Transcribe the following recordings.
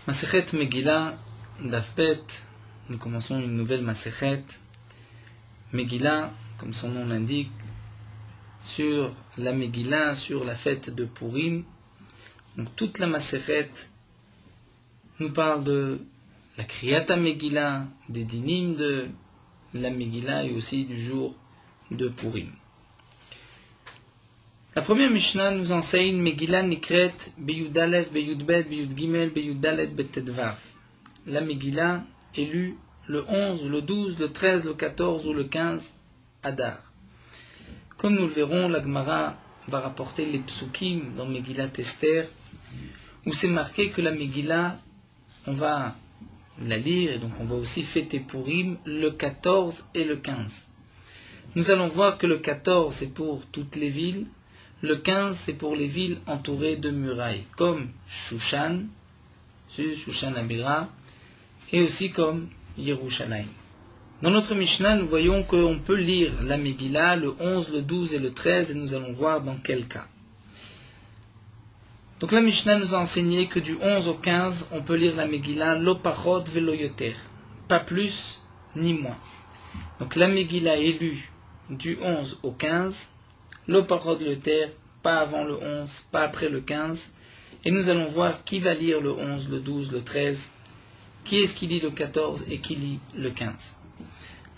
Masechet Megillah, Daf Bet, nous commençons une nouvelle Masechet. Megillah, comme son nom l'indique, sur la Megillah, sur la fête de Purim. Donc toute la Masechet nous parle de la Kriyata Megillah, des dinim de la Megillah et aussi du jour de Purim. La première Mishnah nous enseigne Megillah Nikret Beyud Aleph, Beyud Bet, Beyud Gimel, Beyud Dalet, Betetvav. La Megillah est lue le 11, le 12, le 13, le 14 ou le 15 Adar. Comme nous le verrons, la Gemara va rapporter les psukim dans Megillah Esther, où c'est marqué que la Megillah, on va la lire et donc on va aussi fêter Purim le 14 et le 15. Nous allons voir que le 14 c'est pour toutes les villes, le 15 c'est pour les villes entourées de murailles, comme Shushan, Shushan Abira, et aussi comme Yerushalayim. Dans notre Mishnah, nous voyons qu'on peut lire la Megillah le 11, le 12 et le 13, et nous allons voir dans quel cas. Donc la Mishnah nous a enseigné que du 11 au 15, on peut lire la Megillah lo pachot velo yoter, pas plus ni moins. Donc la Megillah est lue du 11 au 15, lo pachot velo yoter, pas avant le 11, pas après le 15, et nous allons voir qui va lire le 11, le 12, le 13, qui est-ce qui lit le 14 et qui lit le 15.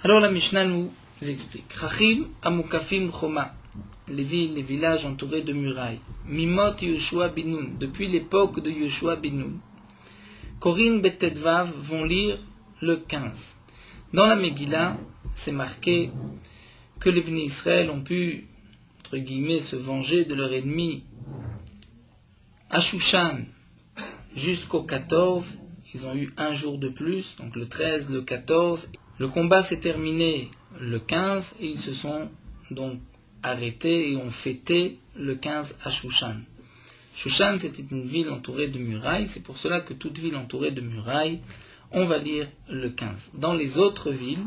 Alors la Mishnah nous explique. Chachim amukafim choma, les villes, les villages entourés de murailles. Mimot Yehoshua bin Nun, depuis l'époque de Yehoshua bin Nun. Korin Betetvav vont lire le 15. Dans la Megillah, c'est marqué que les Bnei Israël ont pu, entre guillemets, se venger de leur ennemi à Shushan jusqu'au 14. Ils ont eu un jour de plus, donc le 13, le 14. Le combat s'est terminé le 15 et ils se sont donc arrêtés et ont fêté le 15 à Shushan. Shushan, c'était une ville entourée de murailles. C'est pour cela que toute ville entourée de murailles, on va lire le 15. Dans les autres villes,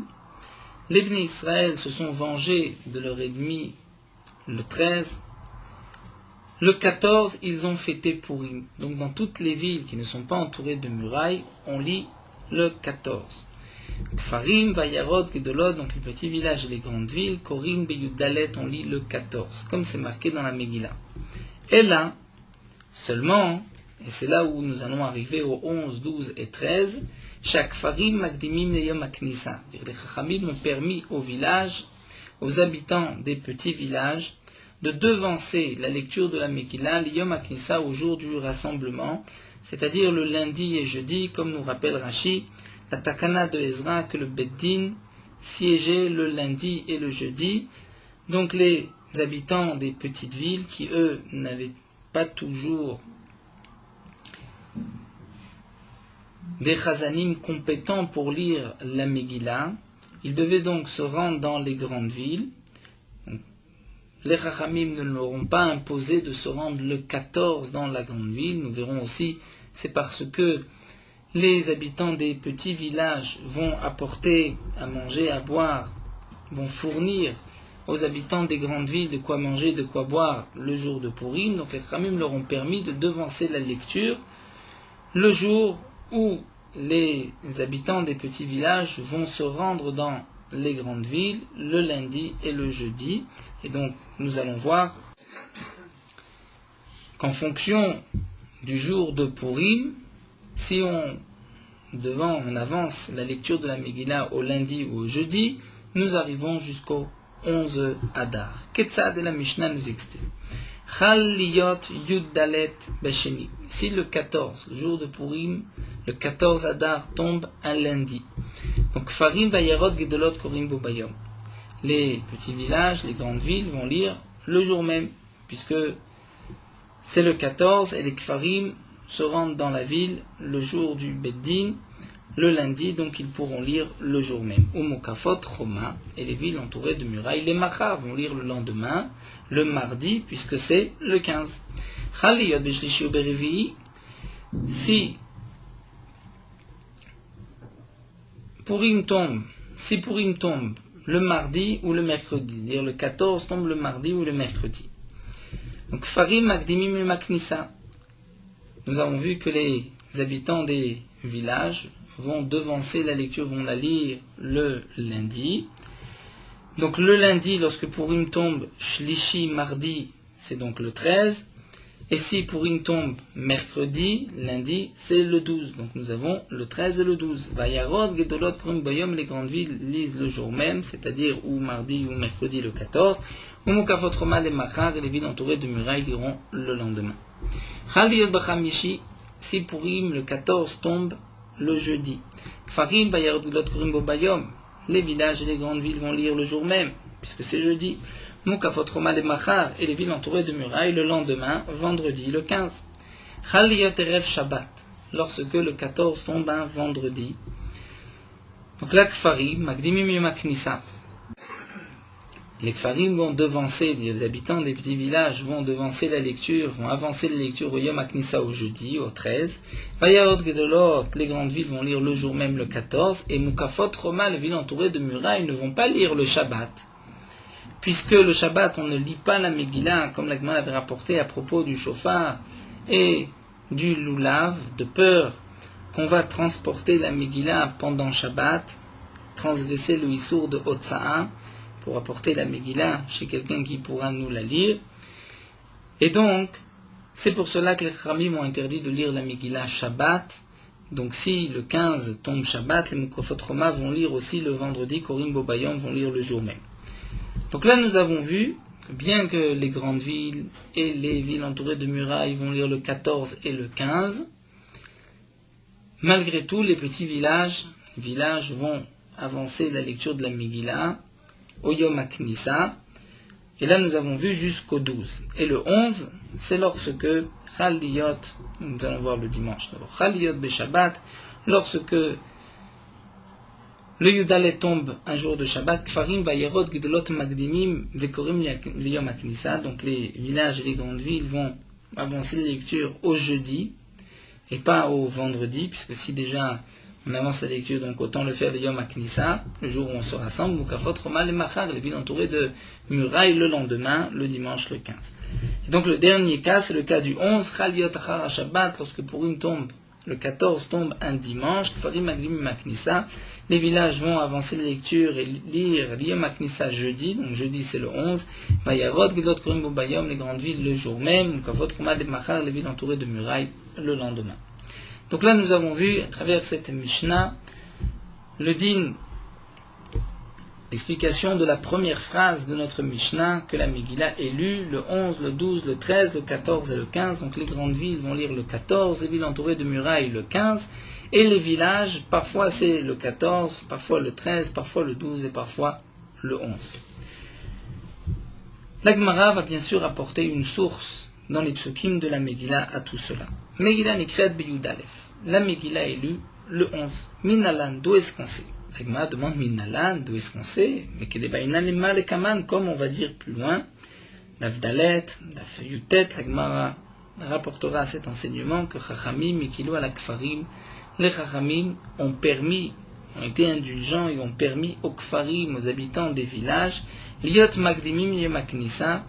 les Bnei Israël se sont vengés de leur ennemi le 13. Le 14, ils ont fêté Purim. Donc dans toutes les villes qui ne sont pas entourées de murailles, on lit le 14. Kfarim, Vayarod, Gedolot, donc les petits villages et les grandes villes, Korim, Beyud Dalet, on lit le 14, comme c'est marqué dans la Megillah. Et là, seulement, et c'est là où nous allons arriver au 11, 12 et 13, chaque Farim, Magdimim, Neyom Aknisa. Les Chachamim ont permis aux villages, aux habitants des petits villages, de devancer la lecture de la Megillah, l'Yom Aknisa, au jour du rassemblement, c'est-à-dire le lundi et jeudi, comme nous rappelle Rashi, la Takana de Ezra, que le Beddin siégeait le lundi et le jeudi. Donc les habitants des petites villes, qui eux n'avaient pas toujours des chazanim compétents pour lire la Megillah, ils devaient donc se rendre dans les grandes villes. Les Chachamim ne leur ont pas imposé de se rendre le 14 dans la grande ville. Nous verrons aussi, c'est parce que les habitants des petits villages vont apporter à manger, à boire, vont fournir aux habitants des grandes villes de quoi manger, de quoi boire le jour de Purim. Donc les Chachamim leur ont permis de devancer la lecture le jour où les habitants des petits villages vont se rendre dans les grandes villes le lundi et le jeudi. Et donc nous allons voir qu'en fonction du jour de Purim, si on avance la lecture de la Megillah au lundi ou au jeudi, nous arrivons jusqu'au 11 Adar. Ketzad et la Mishnah nous explique. Chal liyot yud dalet besheni. Si le 14, le jour de Purim, le 14 Adar tombe un lundi. Donc Farim vayarod gedolot korim bo bayom. Les petits villages, les grandes villes vont lire le jour même, puisque c'est le 14 et les Kfarim se rendent dans la ville le jour du Beddin, le lundi, donc ils pourront lire le jour même. Umukafot Choma, et les villes entourées de murailles, les Machar vont lire le lendemain, le mardi, puisque c'est le 15. Chaliyot beshlishi uberevi, si Purim tombe le mardi ou le mercredi, c'est-à-dire le 14 tombe le mardi ou le mercredi. Donc Farim Magdimim le Maknisa. Nous avons vu que les habitants des villages vont devancer la lecture, vont la lire le lundi. Donc le lundi, lorsque Purim tombe, Shlishi, mardi, c'est donc le 13. Et si Purim tombe mercredi, lundi, c'est le 12. Donc nous avons le 13 et le 12. Vayarod, Gedolot, Krum, Bayom, les grandes villes lisent le jour même, c'est-à-dire ou mardi ou mercredi le 14. Ou Mukafot Roma, les Machar, et les villes entourées de murailles liront le lendemain. Chaliyot Bachamishi, si Purim le 14 tombe le jeudi. Kfarim, Vayarod, Gedolot, Krum, Bayom, les villages et les grandes villes vont lire le jour même, puisque c'est jeudi. Mukafot Roma les Machar et les villes entourées de murailles le lendemain, vendredi le 15. Chaliyot Erev Shabbat, lorsque le 14 tombe un vendredi. Donc là, Kfarim, Magdimim Yom HaKnissa. Les Kfarim vont devancer, les habitants des petits villages vont devancer la lecture, vont avancer la lecture au Yom HaKnissa au jeudi, au 13. Vayarot Gedolot, les grandes villes vont lire le jour même le 14. Et Mukafot Roma, les villes entourées de murailles, ne vont pas lire le Shabbat. Puisque le Shabbat, on ne lit pas la Megillah, comme la Gemara avait rapporté à propos du shofar et du lulav, de peur qu'on va transporter la Megillah pendant Shabbat, transgresser le Issour de Hotza'a, pour apporter la Megillah chez quelqu'un qui pourra nous la lire. Et donc, c'est pour cela que les Chachamim ont interdit de lire la Megillah Shabbat. Donc si le 15 tombe Shabbat, les Mukafot Roma vont lire aussi le vendredi, Korim Bobayom vont lire le jour même. Donc là, nous avons vu que bien que les grandes villes et les villes entourées de murailles vont lire le 14 et le 15, malgré tout, les petits villages vont avancer la lecture de la Megillah au Yom HaKnissa. Et là, nous avons vu jusqu'au 12. Et le 11, c'est lorsque Chaliyot, nous allons voir le dimanche d'abord, Chaliyot Beshabbat, lorsque le Yudalet tombe un jour de Shabbat, Kfarim, Vayerot, Gidolot, Magdimim, Vekorim, Yom HaKnissa. Donc les villages et les grandes villes vont avancer la lecture au jeudi et pas au vendredi, puisque si déjà on avance la lecture, donc autant le faire le Yom HaKnissa, le jour où on se rassemble, Mukafot Roma les Machar, les villes entourées de murailles le lendemain, le dimanche le 15. Et donc le dernier cas, c'est le cas du 11, Chaliyot Achar Shabbat, lorsque Purim tombe, le 14 tombe un dimanche, Kfarim, Magdimim, HaKnissa. Les villages vont avancer la lecture et lire Yom HaKnissa jeudi, donc jeudi c'est le 11. Vayarot, Gedolot, Korim Bobayom, les grandes villes le jour même. Mukafot Roma les Machar, les villes entourées de murailles le lendemain. Donc là nous avons vu à travers cette Mishnah le din, l'explication de la première phrase de notre Mishnah, que la Megillah est lue le 11, le 12, le 13, le 14 et le 15. Donc les grandes villes vont lire le 14, les villes entourées de murailles le 15. Et les villages, parfois c'est le 14, parfois le 13, parfois le 12 et parfois le 11. La Gemara va bien sûr apporter une source dans les psukim de la Megillah à tout cela. Megillah Nikret Beyudalef. La Megillah est lue le 11. Minalan, d'où est-ce qu'on sait? La Gemara demande Minalan, d'où est-ce qu'on sait? Mais Kedebaïnan et Malekaman, comme on va dire plus loin, Dafdalet, Dafyutet, la Gemara rapportera cet enseignement que Chachamim, Mikilo ala Kfarim, les Chachamim ont été indulgents et ont permis aux Kfarim, aux habitants des villages, Liot Magdimim Yom HaKnissa,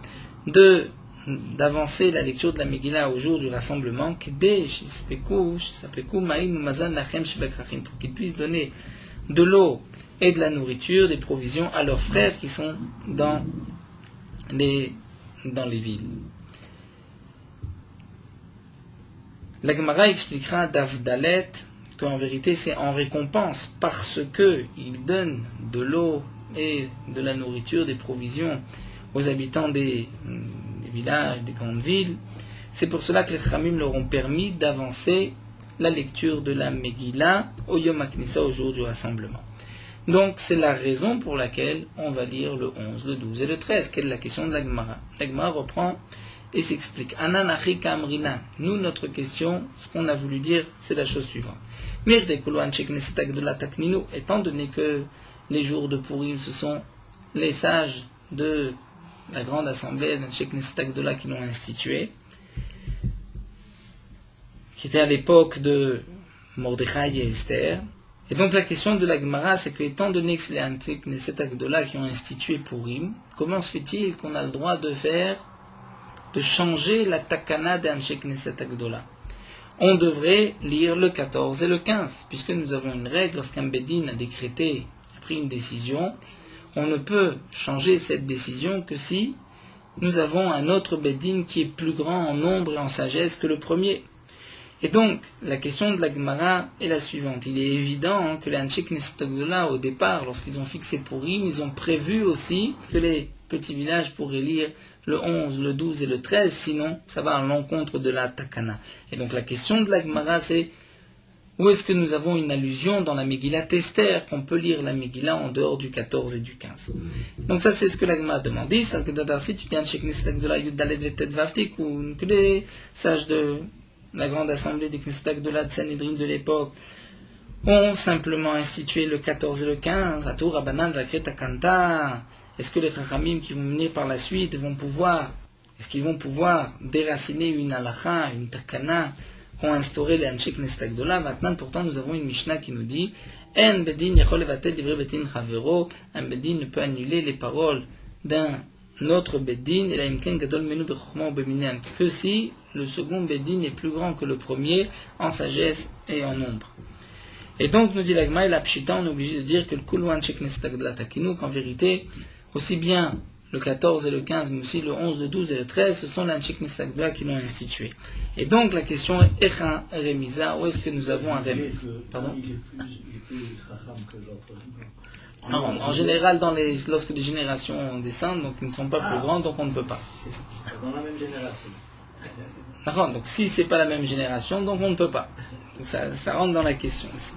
d'avancer la lecture de la Megillah au jour du rassemblement, pour qu'ils puissent donner de l'eau et de la nourriture, des provisions à leurs frères qui sont dans les villes. La Gemara expliquera d'Avdalet qu'en vérité c'est en récompense parce qu'ils donnent de l'eau et de la nourriture, des provisions aux habitants des villages, des grandes villes. C'est pour cela que les Chachamim leur ont permis d'avancer la lecture de la Megillah au Yom HaKnissa, au jour du rassemblement. Donc c'est la raison pour laquelle on va lire le 11, le 12 et le 13. Quelle est la question de la Gemara? La Gemara reprend et s'explique. Anan achika amrina. Nous, notre question, ce qu'on a voulu dire, c'est la chose suivante. Étant donné que les jours de Purim, ce sont les sages de la grande assemblée d'Anshek Knesset Agdola qui l'ont institué, qui était à l'époque de Mordechai et Esther. Et donc la question de la Gemara, c'est que étant donné que c'est les Anshek Knesset Agdola qui ont institué Purim, comment se fait-il qu'on a le droit de changer la takana d'Anshek Knesset Agdola? on devrait lire le 14 et le 15, puisque nous avons une règle, lorsqu'un Bédine a décrété, a pris une décision, on ne peut changer cette décision que si nous avons un autre Bédine qui est plus grand en nombre et en sagesse que le premier. Et donc, la question de la Gemara est la suivante. Il est évident que les Anshei Knesset Agdola, au départ, lorsqu'ils ont fixé Purim, ils ont prévu aussi que les petits villages pourraient lire le 11, le 12 et le 13, sinon ça va à l'encontre de la Takana. Et donc la question de la Gemara, c'est où est-ce que nous avons une allusion dans la Megillah Esther, qu'on peut lire la Megillah en dehors du 14 et du 15. Donc ça, c'est ce que la Gemara a demandé. Si tu tiens Anshei Knesset Agdola, Yud-Dalet Vetet Vavtik, ou que les sages de la grande assemblée des Knesset Agdola de Sanhedrin de l'époque ont simplement institué le 14 et le 15, à Tour, Rabbanan, Vakret, Takanta. Est-ce que les Chachamim qui vont venir par la suite est-ce qu'ils vont pouvoir déraciner une halakha, une takana qu'ont instauré les Anshei Knesset Agdola? Maintenant, pourtant, nous avons une Mishnah qui nous dit En bedin yachol levatel divrei betin chavero, un bedin ne peut annuler les paroles d'un autre bedin, et la imken gadol menu bechokma ou beminan, que si le second bedin est plus grand que le premier en sagesse et en nombre. Et donc, nous dit l'Agma et la Pshita, on est obligé de dire que le Kulu Anshei Knesset Agdola Takinu, qu'en vérité, aussi bien le 14 et le 15, mais aussi le 11, le 12 et le 13, ce sont les Anshei Knesset Agdola qui l'ont institué. Et donc, la question est Echa Remisa, où est-ce que nous avons un Remisa? Pardon? En général, lorsque les générations descendent, donc ils ne sont pas plus grands, donc on ne peut pas. Dans la même génération. Donc si c'est pas la même génération, donc on ne peut pas. Donc ça rentre dans la question ici.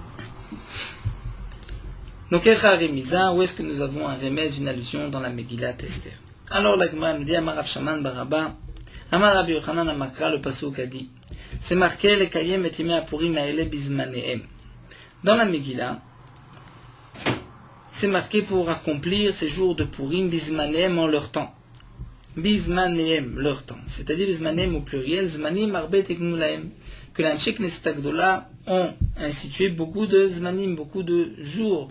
Donc Echa Remisa, où est-ce que nous avons un remez, une allusion dans la Megillah Esther? Alors la Gemara nous dit Amar Rav Shaman Baraba, Amar Rabbi Yochanan Amakra, le pasuk a dit, c'est marqué les Kayem et Yemei Purim Haele Bizmanehem. Dans la Megillah, c'est marqué pour accomplir ces jours de Purim Bizmanehem en leur temps. Bizmanehem, leur temps. C'est-à-dire Bizmanehem au pluriel, Zmanim Arbet Eknulahem. Que les Anshei Knesset Agdola ont institué beaucoup de Zmanim, beaucoup de jours.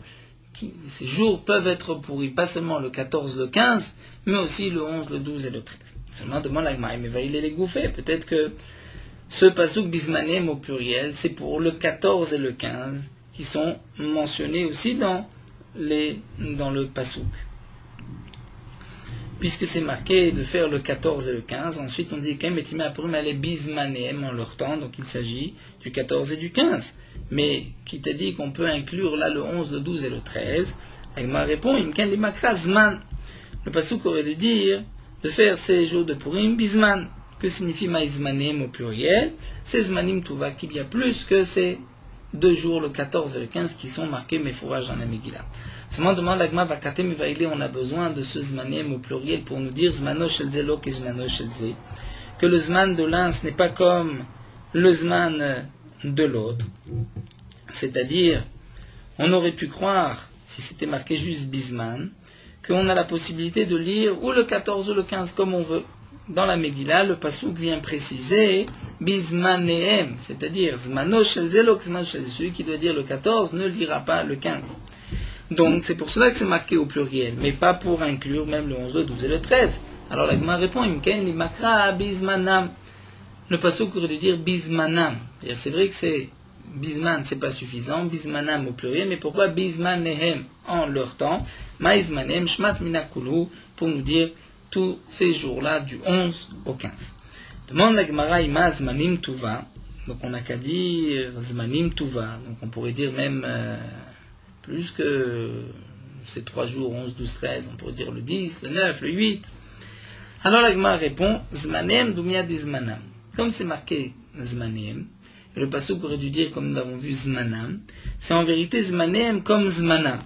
Ces jours peuvent être pourris, pas seulement le 14, le 15, mais aussi le 11, le 12 et le 13. Seulement demande la Gemara, mais va il les gouffer. Peut-être que ce pasuk Bizmanem au pluriel, c'est pour le 14 et le 15, qui sont mentionnés aussi dans le pasuk. Puisque c'est marqué de faire le 14 et le 15, ensuite on dit qu'un Etimei Purim allait Bizmanem en leur temps, donc il s'agit du 14 et du 15. Mais qui t'a dit qu'on peut inclure là le 11, le 12 et le 13? Agma répond, Imken limakra zman. Le pasuk aurait dû dire de faire ces jours de Purim bizman. Que signifie maïzmanim au pluriel? C'est zmanim tuva, qu'il y a plus que ces 2 jours, le 14 et le 15, qui sont marqués méfourage dans la Megillah. Seulement demande l'agma vakatem vaïlé, on a besoin de ce zmanim au pluriel pour nous dire zmano shel zelo que zmano shel ze. Que le zman de l'un, ce n'est pas comme le zman de l'autre. C'est-à-dire, on aurait pu croire, si c'était marqué juste Bizman, qu'on a la possibilité de lire ou le 14 ou le 15 comme on veut. Dans la Megillah, le pasuk vient préciser Bizmanehem, c'est-à-dire Zmano shel zelo, celui qui doit dire le 14 ne lira pas le 15. Donc c'est pour cela que c'est marqué au pluriel, mais pas pour inclure même le 11, le 12 et le 13. Alors la Gemara répond Imken limakra bizmanam. Le pasuk aurait dû dire bizmanam. C'est vrai que c'est bizman, c'est pas suffisant, bizmanam au pluriel, mais pourquoi bizmanehem en leur temps? Maizmanem shmat minakulu, pour nous dire tous ces jours-là du 11 au 15. Demande la Gemara ima zmanim tuva. Donc on n'a qu'à dire zmanim tuva. Donc on pourrait dire même plus que ces 3 jours, 11, 12, 13, on pourrait dire le 10, le 9, le 8. Alors la Gemara répond zmanem dumia dizmanam. Comme c'est marqué zmanem, et le pasuk aurait dû dire, comme nous l'avons vu, zmanam, c'est en vérité zmanem comme zmanam.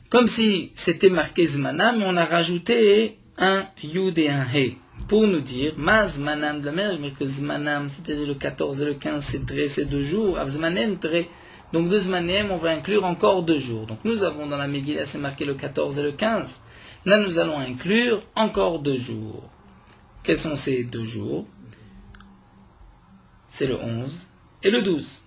Comme si c'était marqué zmanam, mais on a rajouté un yud et un he, pour nous dire, ma zmanam de la mer, mais que zmanam, c'est-à-dire le 14 et le 15, c'est 2 jours, av zmanem, très. Donc de zmanem, on va inclure encore 2 jours. Donc nous avons dans la Megillah, c'est marqué le 14 et le 15. Là, nous allons inclure encore 2 jours. Quels sont ces 2 jours? C'est le 11 et le 12.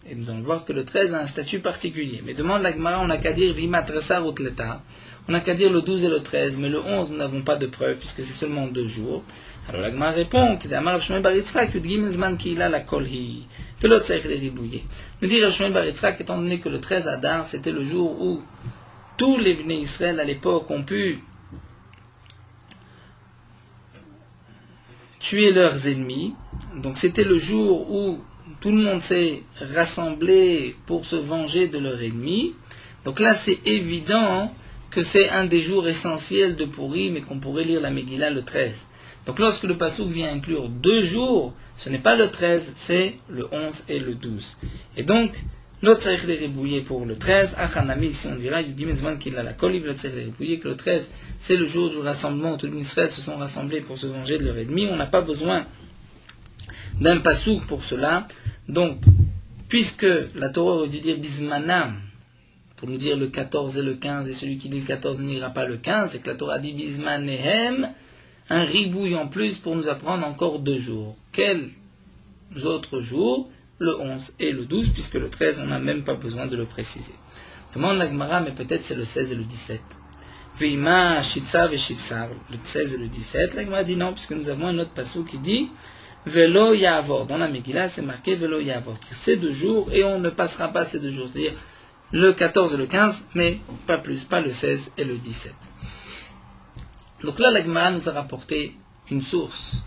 Et nous allons voir que le 13 a un statut particulier. Mais demande la Gemara, on n'a qu'à dire Vimat Resar Utleta. on n'a qu'à dire le 12 et le 13, mais le 11, nous n'avons pas de preuve, puisque c'est seulement 2 jours. Alors la Gemara répond, nous dit Rav Shmuel Bar Yitzchak, étant donné que le 13 Adar, c'était le jour où tous les Bnei Israël à l'époque ont pu tuer leurs ennemis. Donc c'était le jour où tout le monde s'est rassemblé pour se venger de leurs ennemis. Donc là c'est évident que c'est un des jours essentiels de Purim et qu'on pourrait lire la Megillah le 13. Donc lorsque le Passouk vient inclure 2 jours, ce n'est pas le 13, c'est le 11 et le 12. Et donc, l'autre tzarich les ribouiller pour le 13, Achanami, ici on dira, qu'il a la koliv, l'autre tzarich les ribouiller, que le 13, c'est le jour du rassemblement où tous les Israël se sont rassemblés pour se venger de leur ennemi. On n'a pas besoin d'un Passouk pour cela. Donc, puisque la Torah aurait dû dire Bismanam, pour nous dire le 14 et le 15, et celui qui dit le 14 n'ira pas le 15, et que la Torah dit Bismanehem, un ribouille en plus pour nous apprendre encore 2 jours. Quels autres jours? Le 11 et le 12, puisque le 13, on n'a même pas besoin de le préciser. Demande la Gemara, mais peut-être c'est le 16 et le 17. Veima, Shitzar et Shitzar, le 16 et le 17. La Gemara dit non, puisque nous avons un autre passage qui dit Velo Yavor. Dans la Megillah, c'est marqué Velo Yavor. C'est 2 jours et on ne passera pas ces 2 jours. C'est-à-dire le 14 et le 15, mais pas plus, pas le 16 et le 17. Donc là, la Gemara nous a rapporté une source.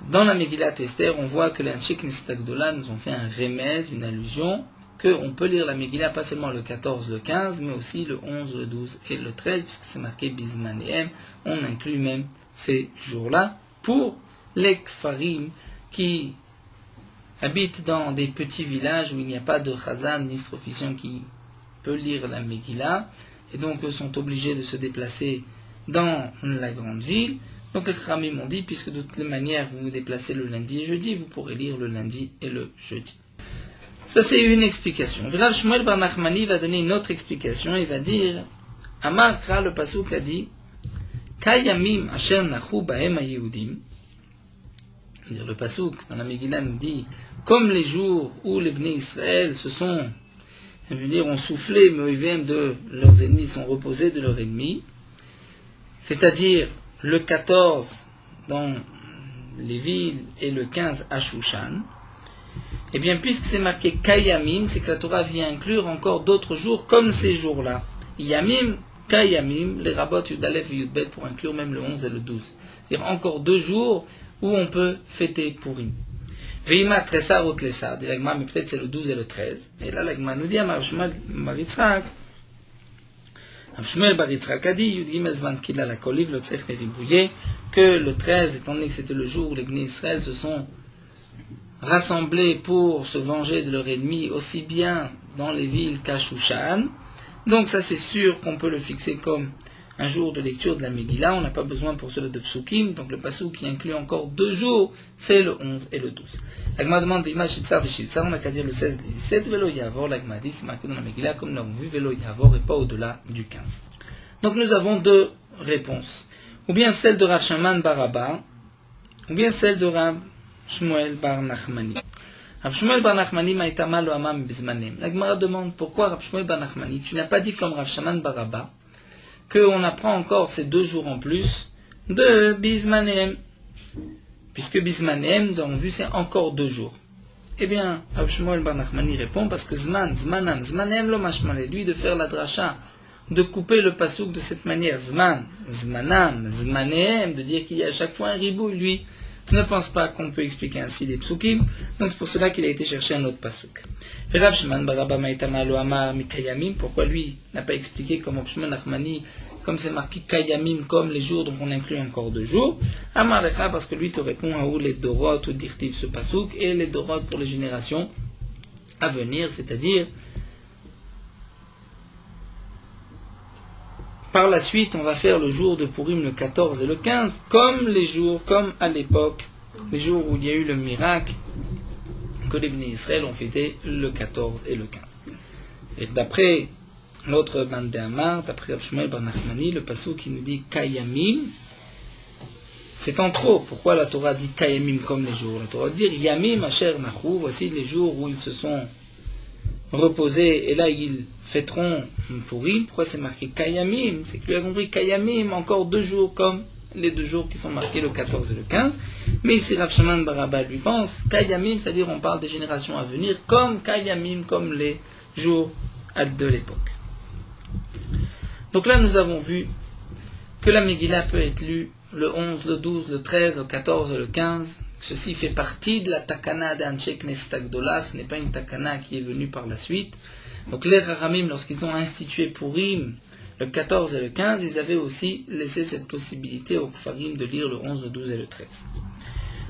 Dans la Megillat Esther, on voit que les Anshik Nistagdola nous ont fait un remez, une allusion, qu'on peut lire la Megillah pas seulement le 14, le 15, mais aussi le 11, le 12 et le 13, puisque c'est marqué Bismanehem. On inclut même ces jours-là pour les Kfarim qui habitent dans des petits villages où il n'y a pas de Chazan, ministre officiant qui peut lire la Megillah, et donc eux sont obligés de se déplacer dans la grande ville. Donc les Khamim m'ont dit, puisque de toutes les manières vous vous déplacez le lundi et jeudi, vous pourrez lire le lundi et le jeudi. Ça c'est une explication. Rav Shmuel Bar Nachmani va donner une autre explication. Il va dire, Amar Kra, le Pasuk a dit, Kayamim asher nachu bahem hayehudim. Le Pasuk dans la Megillah nous dit, comme les jours où les Bnei Israël se sont, ont soufflé, mais de leurs ennemis, sont reposés de leurs ennemis, c'est-à-dire le 14 dans les villes et le 15 à Shushan, et bien puisque c'est marqué Kayamim, c'est que la Torah vient inclure encore d'autres jours comme ces jours-là. Yamim, Kayamim, les rabbot Yudalef et Yudbet pour inclure même le 11 et le 12. C'est-à-dire encore 2 jours où on peut fêter Purim. Veima Tresar ou Tlesar, dit l'Agma, mais peut-être c'est le 12 et le 13. Et là l'Agma nous dit à Rav Shmuel Bar Yitzchak, Rav Shmuel Bar Yitzchak a dit, Yud Gimel Zman Kila la Koliv, le Tzech Neribouye, que le 13, étant donné que c'était le jour où les Bnei Israël se sont rassemblés pour se venger de leurs ennemis, aussi bien dans les villes qu'à Shushan, donc ça c'est sûr qu'on peut le fixer comme un jour de lecture de la Megillah. On n'a pas besoin pour cela de Psukim, donc le Pasuk qui inclut encore 2 jours, c'est le 11 et le 12. L'Agma demande Vima Shitzar Veshitsar, on n'a qu'à dire le 16 et le 17, Velo Yavor, l'Agma dit, c'est marqué dans la Megillah, comme nous l'avons vu, Velo Yavor et pas au-delà du 15. Donc nous avons 2 réponses, ou bien celle de Rav Shaman bar Abba, ou bien celle de Rav Shmuel bar Nachmani. Rav Shmuel bar Nachmani ma'itama lo amam bizmanem. L'Agma demande pourquoi Rav Shmuel bar Nachmani, tu n'as pas dit comme Rav Shaman bar Abba, qu'on apprend encore ces 2 jours en plus de Bismanehem. Puisque Bismanehem, nous avons vu, c'est encore 2 jours. Eh bien, Rav Shmuel Bar Nachmani répond, parce que Zmanehem lo mashmalé, lui de faire la dracha, de couper le pasouk de cette manière, Zmanam, Zmanehem, de dire qu'il y a à chaque fois un ribouille, lui ne pense pas qu'on peut expliquer ainsi des psukim, donc c'est pour cela qu'il a été chercher un autre pasouk. Rav Shimon bar Abba ma'itama lo amar mikayamim, pourquoi lui n'a pas expliqué comme Rav Shmuel Nachmani, comme c'est marqué Kayamim, comme les jours, donc on inclut encore 2 jours. Amar lecha, parce que lui te répond à où les Dorot, ou dirtiv ce pasouk, et les Dorot pour les générations à venir, c'est-à-dire par la suite, on va faire le jour de Purim le 14 et le 15, comme les jours, comme à l'époque, les jours où il y a eu le miracle, que les Bnei Israël ont fêté le 14 et le 15. C'est d'après l'autre bande d'Amar, d'après Rav Shmuel bar Nachmani, le passage qui nous dit Kayamim, c'est en trop. Pourquoi la Torah dit Kayamim comme les jours? La Torah dit Yamim asher nachu, voici les jours où ils se sont reposer, et là ils fêteront Purim. Pourquoi c'est marqué Kayamim? C'est que lui a compris Kayamim, encore 2 jours comme les 2 jours qui sont marqués le 14 et le 15. Mais ici Rav Shaman Baraba lui pense Kayamim, c'est-à-dire on parle des générations à venir, comme Kayamim, comme les jours de l'époque. Donc là nous avons vu que la Megillah peut être lue le 11, le 12, le 13, le 14, le 15. Ceci fait partie de la takana d'Anshei Knesset Agdola, ce n'est pas une takana qui est venue par la suite. Donc les Rahamim, lorsqu'ils ont institué Purim, le 14 et le 15, ils avaient aussi laissé cette possibilité aux Kfarim de lire le 11, le 12 et le 13.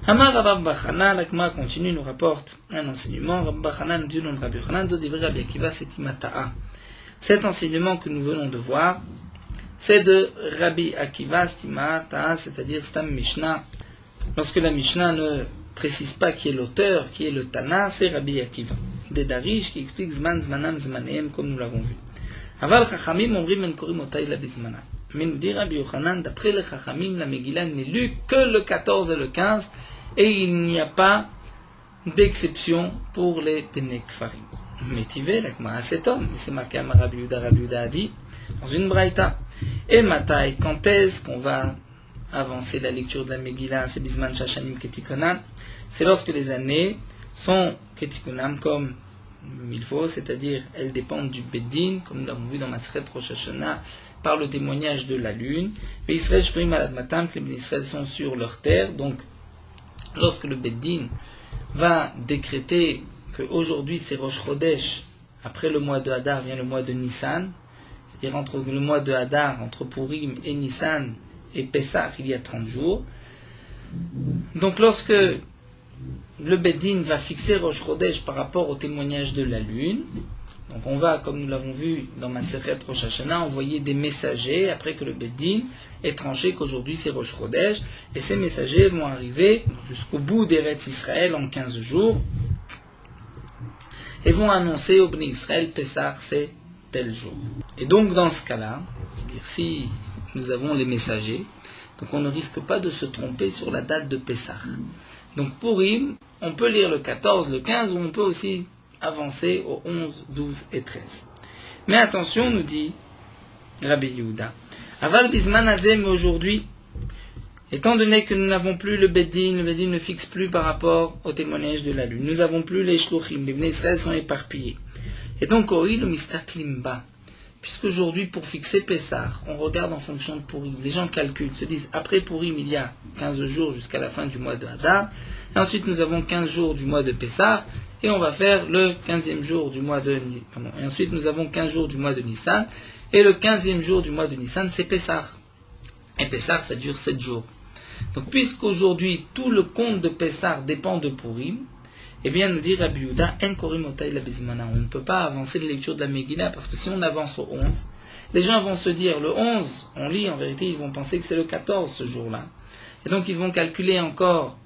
Amar Rabbi Bachana, l'Agma continue, nous rapporte un enseignement. Rabbi Bachana nous dit, Rabbi Yochanan, Zodivri Rabbi Akiva, c'est Imata'a. Cet enseignement que nous venons de voir, c'est de Rabbi Akiva, Stimata'a, c'est-à-dire Stam Mishnah. Lorsque la Mishnah ne précise pas qui est l'auteur, qui est le Tana, c'est Rabbi Akiva. Des Darish qui explique Zman, Zmanam, Zmaneem, comme nous l'avons vu. Aval Chachamim, Omrim, En Korim, Otay, la Bizmana. Mais nous dit Rabbi Yochanan, d'après les Chachamim, la Megillah n'est lue que le 14 et le 15, et il n'y a pas d'exception pour les Bnei Kfarim. Métivé, la Gemara s'étonne, c'est marqué à Rabbi Yehuda a dit, dans une braïta. Et Matai, quand est-ce qu'on va avancer la lecture de la Megillah, c'est Bizman Shashanim Ketikonan, c'est lorsque les années sont Ketikonan comme il faut, c'est-à-dire elles dépendent du Beddin, comme nous l'avons vu dans Maseret Rosh Hashanah, par le témoignage de la lune. Mais Israël Shprim Alad Matam, que les Israël sont sur leur terre, donc lorsque le Beddin va décréter qu'aujourd'hui c'est Rosh Chodesh, après le mois de Hadar vient le mois de Nissan, c'est-à-dire entre le mois de Hadar, entre Purim et Nissan et Pessah, il y a 30 jours. Donc lorsque le Beddin va fixer Rosh Chodesh par rapport au témoignage de la lune, donc on va, comme nous l'avons vu dans Maseret Rosh Hashanah, envoyer des messagers après que le Beddin ait tranché qu'aujourd'hui c'est Rosh Chodesh, et ces messagers vont arriver jusqu'au bout d'Eretz Israël en 15 jours, et vont annoncer au Bnei Israël Pessah c'est tel jour. Et donc dans ce cas-là, si nous avons les messagers, donc on ne risque pas de se tromper sur la date de Pessah. Donc Purim, on peut lire le 14, le 15, ou on peut aussi avancer au 11, 12 et 13. Mais attention, nous dit Rabbi Yehuda, Aval Bizman Azeh, mais aujourd'hui, étant donné que nous n'avons plus le Beddin ne fixe plus par rapport au témoignage de la lune, nous n'avons plus les Shluchim, les Bnei Israël sont éparpillés. Et donc, Oïl, Mistaklimba, puisqu'aujourd'hui, pour fixer Pessah, on regarde en fonction de Purim. Les gens calculent, se disent, après Purim, il y a 15 jours jusqu'à la fin du mois de Hadar, et ensuite nous avons 15 jours du mois de Pessah, et on va faire le 15e jour du mois de... et ensuite nous avons 15 jours du mois de Nissan, et le 15e jour du mois de Nissan, c'est Pessah. Et Pessah, ça dure 7 jours. Donc, puisqu'aujourd'hui, tout le compte de Pessah dépend de Purim, eh bien, nous dit Rabbi Yehuda, En Korim Otay la Bizmana. On ne peut pas avancer la lecture de la Megillah, parce que si on avance au 11, les gens vont se dire, le 11, on lit, en vérité, ils vont penser que c'est le 14 ce jour-là. Et donc, ils vont calculer encore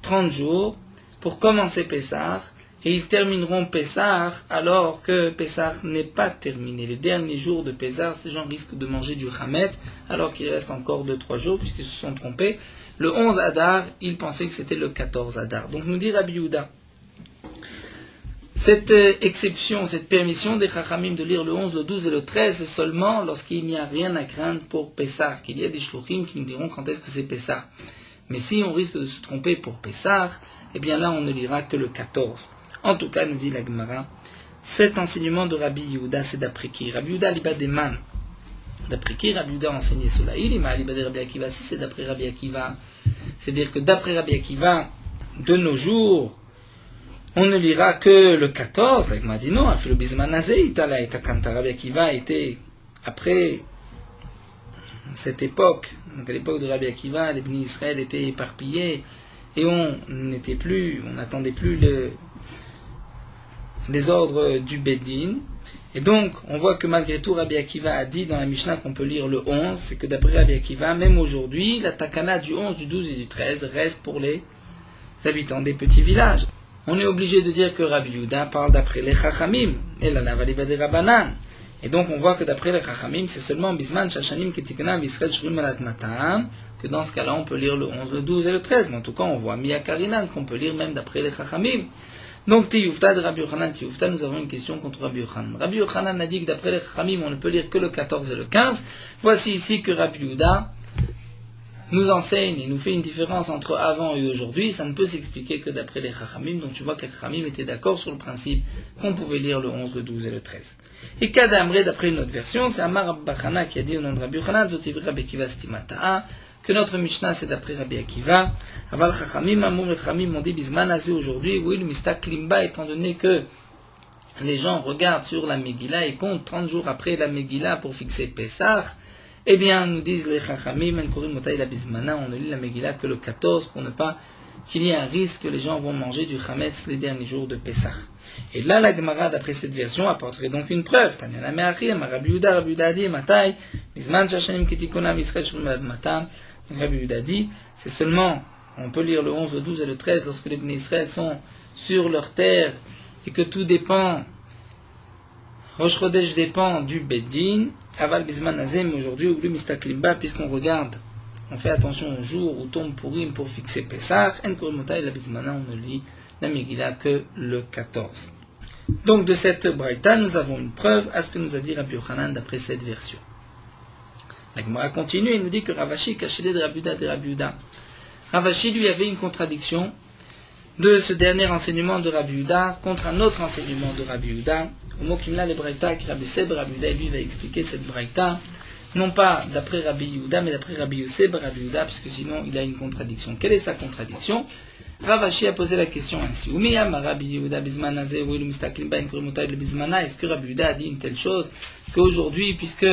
30 jours pour commencer Pessah, et ils termineront Pessah alors que Pessah n'est pas terminé. Les derniers jours de Pessah, ces gens risquent de manger du Hametz, alors qu'il reste encore 2-3 jours, puisqu'ils se sont trompés. Le 11 Hadar, ils pensaient que c'était le 14 Hadar. Donc, nous dit Rabbi Yehuda, cette exception, cette permission des Chachamim de lire le 11, le 12 et le 13, c'est seulement lorsqu'il n'y a rien à craindre pour Pessah, qu'il y a des Shluchim qui nous diront quand est-ce que c'est Pessah. Mais si on risque de se tromper pour Pessah, eh bien là on ne lira que le 14. En tout cas, nous dit la Gemara, cet enseignement de Rabbi Yehuda, c'est d'après qui? Rabbi Yehuda Liba Deman. D'après qui Rabbi Yehuda a enseigné cela? Il m'a Liba de Rabbi Akiva. Si c'est d'après Rabbi Akiva, c'est-à-dire que d'après Rabbi Akiva, de nos jours, on ne lira que le 14. La Gemara dit non, le Bizmanazé, Itala et Takanta. Rabbi Akiva était après cette époque. Donc à l'époque de Rabbi Akiva, les Bnei Israël étaient éparpillés et on n'attendait plus les ordres du Beddin. Et donc, on voit que malgré tout, Rabbi Akiva a dit dans la Mishnah qu'on peut lire le 11, c'est que d'après Rabbi Akiva, même aujourd'hui, la takana du 11, du 12 et du 13 reste pour les habitants des petits villages. On est obligé de dire que Rabbi Yehuda parle d'après les Chachamim, et la Navaliba de Rabbanan. Et donc, on voit que d'après les Chachamim, c'est seulement Bisman, Shashanim, Ketikana, Bisrael, Shrim, Alat Matam, que dans ce cas-là, on peut lire le 11, le 12 et le 13. Mais en tout cas, on voit Mia Karinan, qu'on peut lire même d'après les Chachamim. Donc, Tiyufta de Rabbi Yochanan, Tiyufta, nous avons une question contre Rabbi Yochanan. Rabbi Yochanan a dit que d'après les Chachamim, on ne peut lire que le 14 et le 15. Voici ici que Rabbi Yehuda nous enseigne et nous fait une différence entre avant et aujourd'hui. Ça ne peut s'expliquer que d'après les Chachamim. Donc, tu vois que les Chachamim étaient d'accord sur le principe qu'on pouvait lire le 11, le 12 et le 13. Et Kadamre, d'après une autre version, c'est Amar Rabbi Bachana qui a dit au nom de Rabbi Yochanan, Zotivri Rabbi Akiva Stimata'a, que notre Mishnah c'est d'après Rabbi Akiva. Aval Chachamim, Amoum et Chachamim ont dit Bisman Azé aujourd'hui, oui, le Mistak Limba, étant donné que les gens regardent sur la Megillah et comptent 30 jours après la Megillah pour fixer Pessah, eh bien, nous disent les Chachamim, En Korim Motaï la Bismana, on ne lit la Megillah que le 14 pour ne pas qu'il y ait un risque que les gens vont manger du Chametz les derniers jours de Pessah. Et là, la Gemara, d'après cette version, apporterait donc une preuve. Tanyana Me'achim, Rabbi Yehuda, Rabbi Yehuda dit, Matai, Bisman Shashanim Ketikonam Israël Shulmad Matam. Donc Rabbi Yehuda dit, c'est seulement, on peut lire le 11, le 12 et le 13 lorsque les Bnei Israël sont sur leur terre et que tout dépend, Rosh Chodesh dépend du Beddin, Aval Bisman Azem, aujourd'hui, Ouglu Mistaklimba, puisqu'on regarde, on fait attention au jour où tombe Purim pour fixer Pessah, En Korimota et la Bismana, on ne lit la Megillah que le 14. Donc de cette Braïta, nous avons une preuve à ce que nous a dit Rabbi Yochanan d'après cette version. La Gemara continue et nous dit que Ravashi cachait de Rabbi Yehuda de Rabbi Yehuda. Ravashi lui avait une contradiction de ce dernier enseignement de Rabbi Yehuda contre un autre enseignement de Rabbi Yehuda. Au mot Kimla les Braïta, qui Rabbi Seb, Rabbi Yehuda, lui va expliquer cette Braïta, non pas d'après Rabbi Yehuda, mais d'après Rabbi Yoseb, Rabbi Yehuda, parce que sinon il a une contradiction. Quelle est sa contradiction? Ravashi a posé la question ainsi. Est-ce que Rabbi Yehuda a dit une telle chose qu'aujourd'hui, puisque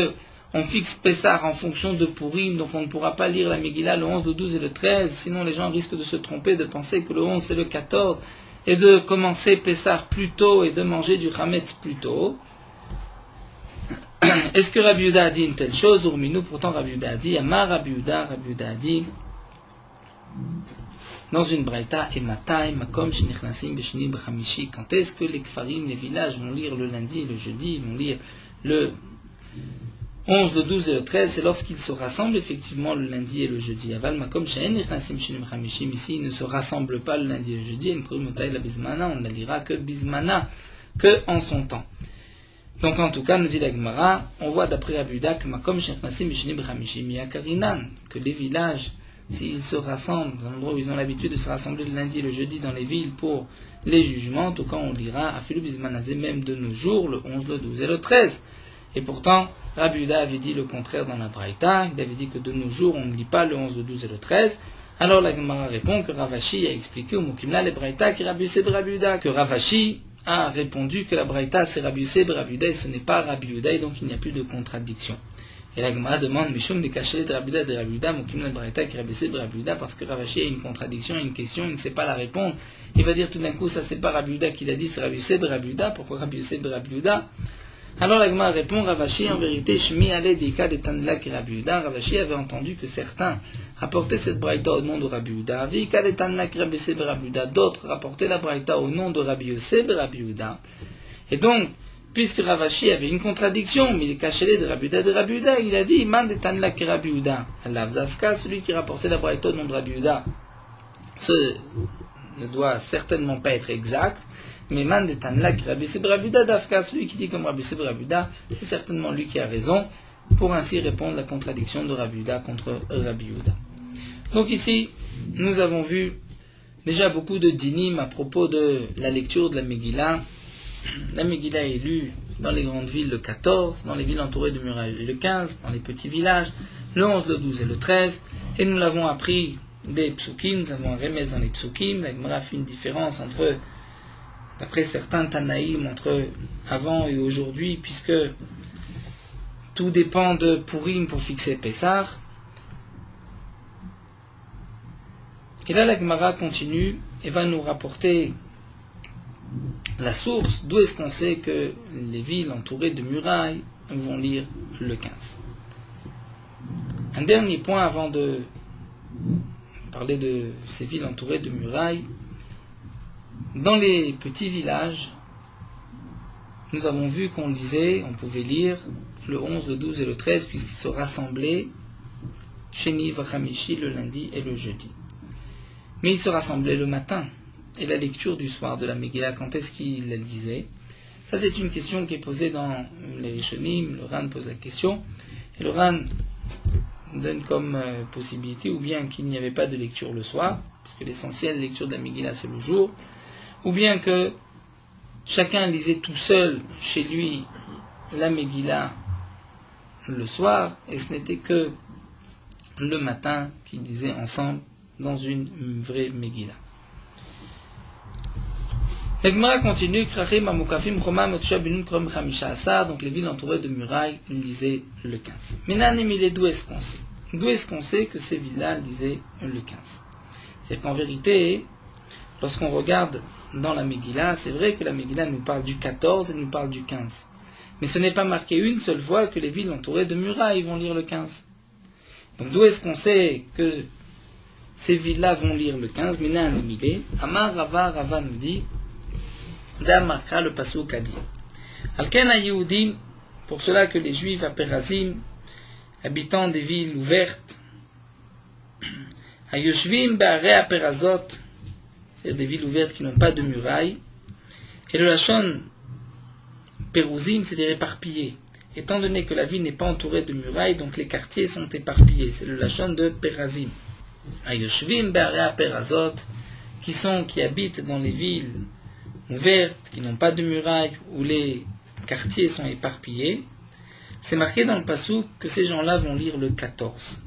on fixe Pessah en fonction de Purim, donc on ne pourra pas lire la Megillah le 11, le 12 et le 13, sinon les gens risquent de se tromper, de penser que le 11 c'est le 14, et de commencer Pessah plus tôt et de manger du Chametz plus tôt. Est-ce que Rabbi Yehuda a dit une telle chose? Urminu, pourtant Rabbi Yehuda a dit, Amar Rabbi Yehuda a dit, dans une braïta, et matai, makom, shenichnasim, beshini, b'chamishi, quand est-ce que les kfarim, les villages, vont lire le lundi et le jeudi, vont lire le 11, le 12 et le 13, c'est lorsqu'ils se rassemblent effectivement le lundi et le jeudi. Aval, makom, shenichnasim, beshini, b'chamishi, ici, ils ne se rassemblent pas le lundi et le jeudi, en korim la bismana, on ne lira que bismana, que en son temps. Donc en tout cas, nous dit la Gemara, on voit d'après Rabbi Yehuda que makom, shenichnasim, beshini, b'chamishi, miyakarinan, que les villages, s'ils se rassemblent dans l'endroit où ils ont l'habitude de se rassembler le lundi et le jeudi dans les villes pour les jugements, en tout cas on lira Afilu Bismanazé même de nos jours, le 11, le 12 et le 13. Et pourtant, Rabbi Yehuda avait dit le contraire dans la Braïta, il avait dit que de nos jours on ne lit pas le 11, le 12 et le 13. Alors la Gemara répond que Ravashi a expliqué au Mokimla les Braïta qui Rabbi Yoseb Rabbi Yehuda, que Ravashi a répondu que la Braïta c'est Rabbi Yoseb Rabbi Yehuda et ce n'est pas Rabbi Yehuda et donc il n'y a plus de contradiction. Et la Gemara demande Mishum de cacher de Rabbi Yehuda de Rabbi Yehuda, Mokim la Braïta qui Rabbi Yoseb Rabbi Yehuda, parce que Ravashi a une contradiction, une question, il ne sait pas la répondre. Il va dire tout d'un coup, ça c'est pas Rabbi Yehuda qui l'a dit, c'est Rabbi Yoseb Rabbi Yehuda. Pourquoi Rabbi Yoseb Rabbi Yehuda? Alors la Gemara répond Ravashi, en vérité, Shmi ale deika de Tanla qui Rabbi Yehuda. Ravashi avait entendu que certains rapportaient cette Braïta au nom de Rabbi Yehuda. Vika de Tanla qui Rabbi Yoseb Rabbi Yehuda. D'autres rapportaient la Braïta au nom de Rabbi Yoseb Rabbi Yehuda. Et donc, puisque Ravashi avait une contradiction, mais il est caché de Rabbi Yehuda, il a dit Man de Tanla ki Rabbi Yehuda. L'Avdavka, celui qui rapportait la Braïta au nom de Rabbi Yehuda, ce ne doit certainement pas être exact, mais Man de Tanla ki Rabbi Yehuda, Davka, celui qui dit comme Rabbi Yehuda, c'est certainement lui qui a raison, pour ainsi répondre à la contradiction de Rabbi Yehuda contre Rabbi Yehuda. Donc ici, nous avons vu déjà beaucoup de dinim à propos de la lecture de la Megillah. La Megillah est lue dans les grandes villes le 14, dans les villes entourées de murailles le 15, dans les petits villages le 11, le 12 et le 13. Et nous l'avons appris des psukim, nous avons un remez dans les psukim. La Gemara fait une différence entre, d'après certains Tanaïm, entre avant et aujourd'hui, puisque tout dépend de Purim pour fixer Pessah. Et là la Gemara continue et va nous rapporter la source, d'où est-ce qu'on sait que les villes entourées de murailles vont lire le 15. Un dernier point avant de parler de ces villes entourées de murailles. Dans les petits villages, nous avons vu qu'on lisait, on pouvait lire le 11, le 12 et le 13 puisqu'ils se rassemblaient Sheni Vachamishi le lundi et le jeudi. Mais ils se rassemblaient le matin. et la lecture du soir de la Megillah, quand est-ce qu'il la lisait? Ça, c'est une question qui est posée dans les Rishonim. Le Ran pose la question, et le Ran donne comme possibilité, ou bien qu'il n'y avait pas de lecture le soir, puisque l'essentiel de la lecture de la Megillah, c'est le jour, ou bien que chacun lisait tout seul chez lui la Megillah le soir, et ce n'était que le matin qu'ils lisaient ensemble dans une vraie Megillah. La Gemara continue, donc les villes entourées de murailles, ils lisaient le 15. Maintenant, d'où est-ce qu'on sait? D'où est-ce qu'on sait que ces villes-là lisaient le 15? C'est-à-dire qu'en vérité, lorsqu'on regarde dans la Megillah, c'est vrai que la Megillah nous parle du 14 et nous parle du 15. Mais ce n'est pas marqué une seule fois que les villes entourées de murailles vont lire le 15. Donc d'où est-ce qu'on sait que ces villes-là vont lire le 15? Maintenant, Amar Rava nous dit, Markra, le Passouk a dit, Alken Yehudim, pour cela que les Juifs à Perazim, habitant des villes ouvertes, Hayoshvim Be'arei Perazot, c'est-à-dire des villes ouvertes qui n'ont pas de murailles, et le Lachon Peruzim, c'est-à-dire éparpillé. Étant donné que la ville n'est pas entourée de murailles, donc les quartiers sont éparpillés. C'est le Lachon de Perazim. Hayoshvim Be'arei Perazot, qui habitent dans les villes ouvertes, qui n'ont pas de murailles, où les quartiers sont éparpillés, c'est marqué dans le Passouk que ces gens-là vont lire le 14.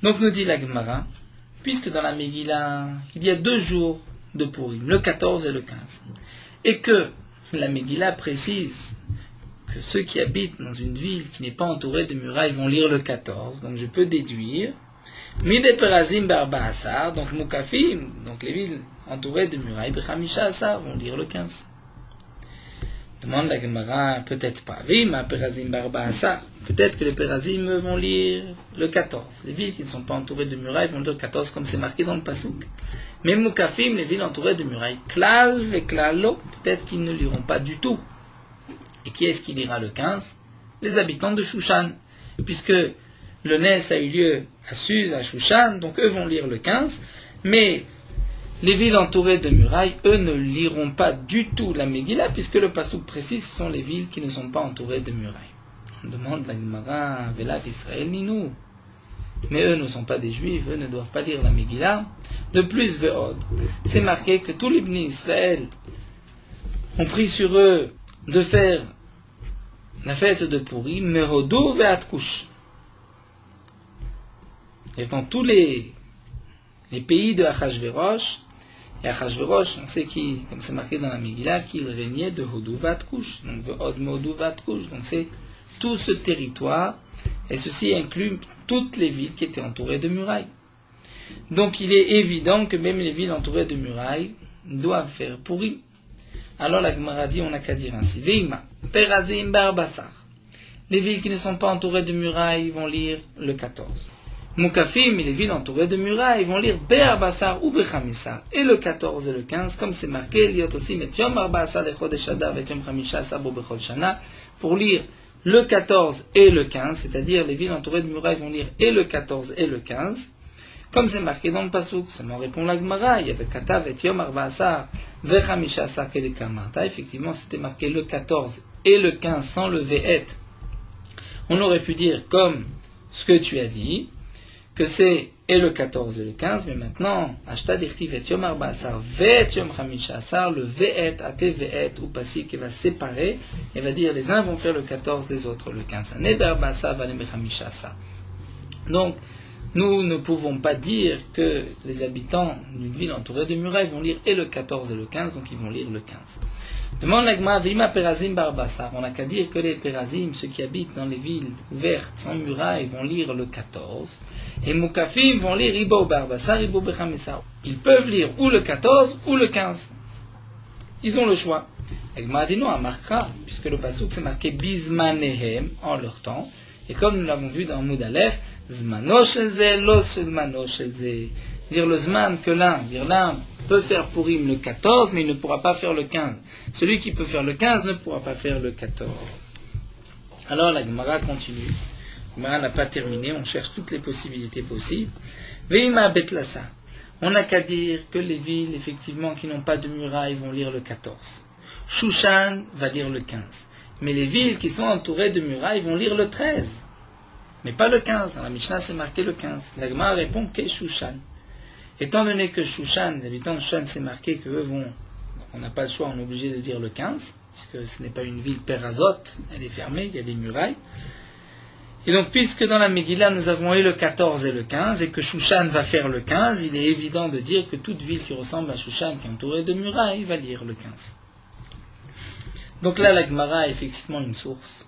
Donc nous dit la Gemara, puisque dans la Megillah, il y a 2 jours de Purim, le 14 et le 15, et que la Megillah précise que ceux qui habitent dans une ville qui n'est pas entourée de murailles vont lire le 14, donc je peux déduire, Mide Perazim Barba Asar, donc Mukafim, donc les villes entourés de murailles, Bechamisha Asar vont lire le 15. Demande la Gemara, peut-être pas. Vima Perazim Barba Asar, peut-être que les Perazim vont lire le 14. Les villes qui ne sont pas entourées de murailles vont lire le 14, comme c'est marqué dans le Passouk. Mais Mukafim, les villes entourées de murailles, Klal ve Klalo, peut-être qu'ils ne liront pas du tout. Et qui est-ce qui lira le 15? Les habitants de Shushan, puisque le Nes a eu lieu à Suz, à Shushan, donc eux vont lire le 15, mais les villes entourées de murailles, eux ne liront pas du tout la Megillah, puisque le Passouk précise ce sont les villes qui ne sont pas entourées de murailles. On demande la Gemara, Velav Israël Ninou. Mais eux ne sont pas des Juifs, eux ne doivent pas lire la Megillah. De plus, Ve'od, c'est marqué que tous les Bnei Israël ont pris sur eux de faire la fête de Purim, Mehodou Ve'atkush. Et dans tous les pays de Achashverosh, et Achashverosh, on sait qu'il, comme c'est marqué dans la Megillah, qu'il régnait de Hodou Vatkush, donc Ve'od Modou Vatkush, donc c'est tout ce territoire, et ceci inclut toutes les villes qui étaient entourées de murailles. Donc il est évident que même les villes entourées de murailles doivent faire Purim. Alors la Gemara dit, on n'a qu'à dire ainsi, Veima, Perazim Barbassar. Les villes qui ne sont pas entourées de murailles vont lire le 14. Mukafim, les villes entourées de murailles, vont lire Be'arbassar ou Bechamisar, et le 14 et le 15, comme c'est marqué, Liot aussi met Yom Arbassar lechodesh Adar et Yom Chamisha bo bechol shana, pour lire le 14 et le 15, c'est-à-dire les villes entourées de murailles vont lire et le 14 et le 15, comme c'est marqué dans le Passouk. Seulement répond la Gemara, il y avait Katav et Yom Arbassar vechamisha asar kedekamarta, effectivement c'était marqué le 14 et le 15 sans le Ve'et. On aurait pu dire comme ce que tu as dit, que c'est et le 14 et le 15, mais maintenant, Ashta dirtiv et Yom Arba'asar ve'et Yom Chamisha Asar, le ve'et, ate ve'et, ou passi, qui va séparer, et va dire les uns vont faire le 14, les autres le 15. Nebe Arba'asar va le Chamisha Asar. Donc, nous ne pouvons pas dire que les habitants d'une ville entourée de murailles vont lire et le 14 et le 15, donc ils vont lire le 15. Demande l'agma, Vima Perazim Barbassar. On n'a qu'à dire que les Perazim, ceux qui habitent dans les villes ouvertes, sans murailles, vont lire le 14. Et Mukafim vont lire Ibo Barbassar, Ibo Bechamessar. Ils peuvent lire ou le 14 ou le 15. Ils ont le choix. L'agma dit non, à Markra, puisque le Passouk c'est marqué Bizmanehem, en leur temps. Et comme nous l'avons vu dans Moud Aleph, Zmano Shelze, Lo Zmano Shelze. Dire le Zman que l'un peut faire Purim le 14, mais il ne pourra pas faire le 15. Celui qui peut faire le 15 ne pourra pas faire le 14. Alors la Gemara continue. La Gemara n'a pas terminé, on cherche toutes les possibilités possibles. Veima betlasa. On n'a qu'à dire que les villes, effectivement, qui n'ont pas de murailles vont lire le 14. Shushan va lire le 15. Mais les villes qui sont entourées de murailles vont lire le 13. Mais pas le 15. Dans la Mishnah, c'est marqué le 15. La Gemara répond que Shushan. Étant donné que Shushan, les habitants de Shushan, c'est marqué qu'eux vont... On n'a pas le choix, on est obligé de dire le 15, puisque ce n'est pas une ville pérazote, elle est fermée, il y a des murailles. Et donc, puisque dans la Megillah, nous avons eu le 14 et le 15, et que Shushan va faire le 15, il est évident de dire que toute ville qui ressemble à Shushan, qui est entourée de murailles, va lire le 15. Donc là, la Gemara a effectivement une source.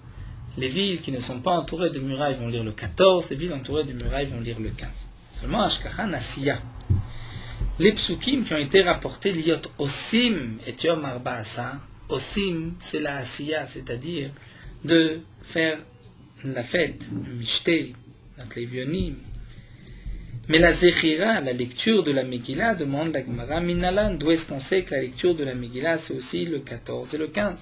Les villes qui ne sont pas entourées de murailles vont lire le 14, les villes entourées de murailles vont lire le 15. Seulement, Ashkachan Asiya. Les psukim qui ont été rapportés, liot osim et yom arba asar. Osim, c'est la Asiya, c'est-à-dire de faire la fête, Mishté, Natlevionim. Mais la Zechira, la lecture de la Megillah, demande la Gemara Minalan. D'où est-ce qu'on sait que la lecture de la Megillah, c'est aussi le 14 et le 15?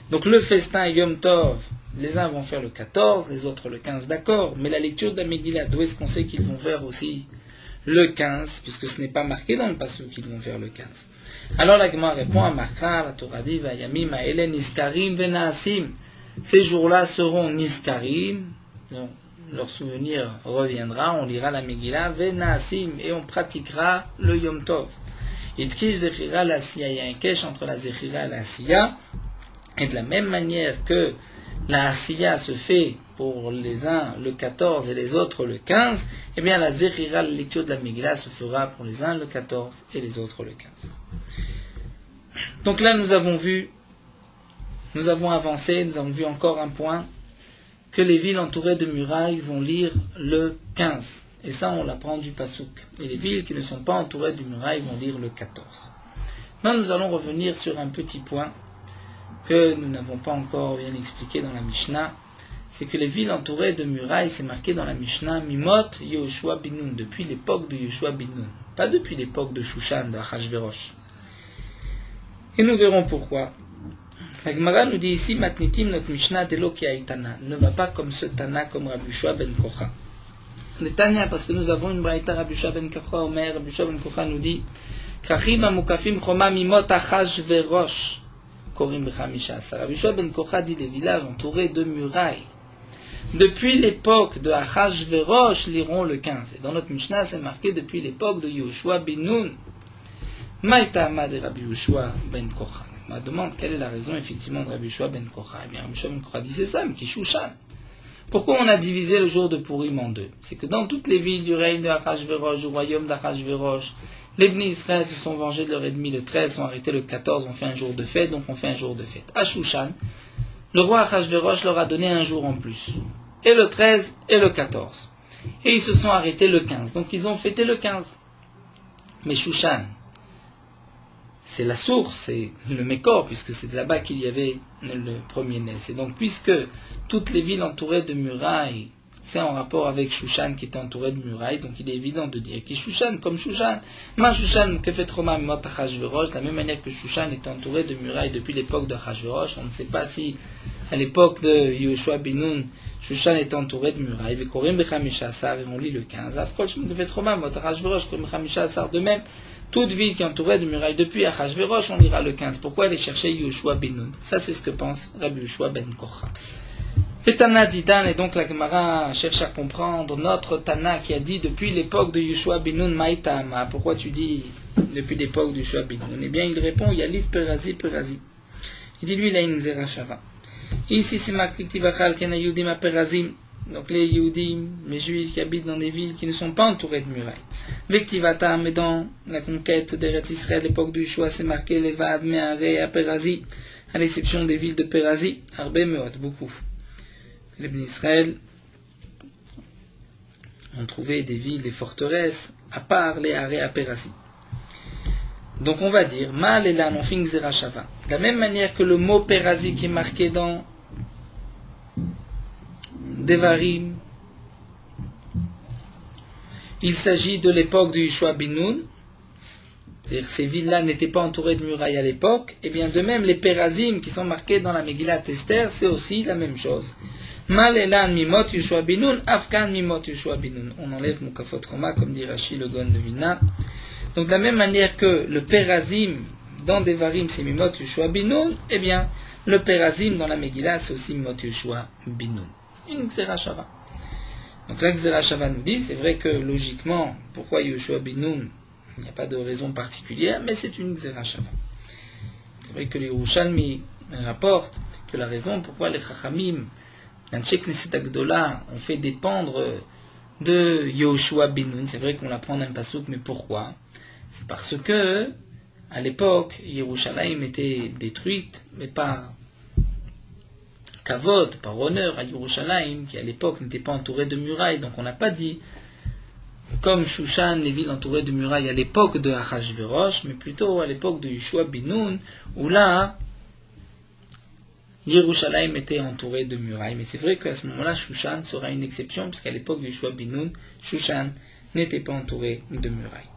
Donc le festin Yom Tov, les uns vont faire le 14, les autres le 15, d'accord. Mais la lecture de la Megillah, d'où est-ce qu'on sait qu'ils vont faire aussi le 15, puisque ce n'est pas marqué dans le passage qu'ils vont faire le 15. Alors la Gemara répond à Markra, la Torah dit Vayamim Haele Niskarim Venaasim. Ces jours-là seront Niskarim, leur souvenir reviendra, on lira la Megillah, Venaasim, et on pratiquera le Yom Tov. Itkish Zechira la Asiya, il y a un kesh entre la Zechira et la Asiya, et de la même manière que la Asiya se fait pour les uns le 14 et les autres le 15, eh bien la Zechira, la lecture de la Megillah, se fera pour les uns le 14 et les autres le 15. Donc là, nous avons avancé, nous avons vu encore un point, que les villes entourées de murailles vont lire le 15. Et ça, on l'apprend du Pasuk. Et les villes qui ne sont pas entourées de murailles vont lire le 14. Maintenant, nous allons revenir sur un petit point que nous n'avons pas encore bien expliqué dans la Mishnah. C'est que les villes entourées de murailles, c'est marqué dans la Mishnah, Mimot Yehoshua bin Nun, depuis l'époque de Yehoshua bin Nun. Pas depuis l'époque de Shushan, de Achashverosh. Et nous verrons pourquoi. La Gemara nous dit ici, Matnitim, notre Mishnah, Delo ki Tana, ne va pas comme ce Tana, comme Rabbi Yehoshua ben Kocha. Le Tanya, parce que nous avons une braïta, Rabbi Yehoshua ben Kocha, Omer, Rabbi Yehoshua ben Kocha nous dit, Krachim amukafim choma mimot Achashverosh, Korim b'chamisha asar. Rabbi Yehoshua ben Kocha dit les villages entourés de murailles. Depuis l'époque de Achashverosh, liront le 15. Et dans notre Mishnah, c'est marqué depuis l'époque de Yehoshua bin Nun. Maïtama de Rabbi Yehoshua ben Kocha. On demande quelle est la raison effectivement de Rabbi Yehoshua ben Kocha. Eh bien, Rabbi Yehoshua ben Kocha dit c'est ça, mais qui Shushan. Pourquoi on a divisé le jour de Purim en deux? C'est que dans toutes les villes du règne de Achashverosh, du royaume d'Achashverosh, les Bnei Israël se sont vengés de leur ennemi le 13, sont arrêtés le 14, on fait un jour de fête, donc on fait un jour de fête. À Shushan, le roi Achashverosh leur a donné un jour en plus. Et le 13 et le 14. Et ils se sont arrêtés le 15. Donc ils ont fêté le 15. Mais Shushan, c'est la source, c'est le Mékor, puisque c'est là-bas qu'il y avait le premier né. Et donc puisque toutes les villes entourées de murailles, c'est en rapport avec Shushan qui était entouré de murailles, donc il est évident de dire que Shushan, comme Shushan, ma Shushan, que fait Roma, mot Achashverosh, de la même manière que Shushan était entouré de murailles depuis l'époque de Achashverosh, on ne sait pas si à l'époque de Yehoshua bin Nun, Shushan était entouré de murailles, et Korim b'chamisha asar, et on lit le 15. Afkol Shum que fait Roma, mot Achashverosh, Korim b'chamisha asar, de même, toute ville qui est entourée de murailles depuis Achashverosh, on lira le 15. Pourquoi aller chercher Yehoshua bin Nun? Ça, c'est ce que pense Rabbi Yehoshua ben Kocha. Tana Didan, et donc la Gemara cherche à comprendre notre Tana qui a dit depuis l'époque de Yehoshua bin Nun Maïtama. Pourquoi tu dis depuis l'époque de Yehoshua bin Nun? Eh bien, il répond Yalif Perazi Perazi. Il dit lui, il a une Zerachava. Ici, c'est marqué Tivachal Kena Yudim a Perazim. Donc les Yudim, les Juifs qui habitent dans des villes qui ne sont pas entourées de murailles. Vektivata, mais dans la conquête d'Eretz Israël, l'époque de Yehoshua, c'est marqué Levad Meharei a Perazi, à l'exception des villes de Perazi, Arbe Meot, beaucoup. Les Bnei Israël ont trouvé des villes, des forteresses, à part les Haré à Perazi. Donc on va dire, Mal et Lan, on fait Xerashava. De la même manière que le mot Perazi qui est marqué dans Devarim, il s'agit de l'époque de Yehoshua bin Nun. C'est-à-dire que ces villes-là n'étaient pas entourées de murailles à l'époque. Et bien de même, les Perazim qui sont marqués dans la Megillat Esther, c'est aussi la même chose. Mal elan mimot Yehoshua bin Nun, afkan mimot Yehoshua bin Nun. On enlève Mukafot Roma, comme dit Rashi le Gon de Vilna. Donc de la même manière que le Perazim dans Devarim c'est Mimot Yeshua Binoun, eh bien le Perazim dans la Megillah c'est aussi Mimot Yeshua Binoun. Une Xera Shava. Donc la Xera Shava nous dit, c'est vrai que logiquement, pourquoi Yeshua Binoun, il n'y a pas de raison particulière, mais c'est une Xera Shava. C'est vrai que les Yerushalmi rapportent que la raison pourquoi les Chachamim, l'Anshei Knesset Agdola, ont fait dépendre de Yehoshua Binoun, c'est vrai qu'on l'apprend d'un pasouk, mais pourquoi? C'est parce que, à l'époque, Yerushalayim était détruite, mais par kavod, par honneur à Yerushalayim, qui à l'époque n'était pas entourée de murailles, donc on n'a pas dit, comme Shushan, les villes entourées de murailles à l'époque de Achashverosh, mais plutôt à l'époque de Yehoshua Binoun, où là, Yerushalayim était entouré de murailles. Mais c'est vrai qu'à ce moment-là, Shushan sera une exception, parce qu'à l'époque de Yehoshua Binoun, Shushan n'était pas entouré de murailles.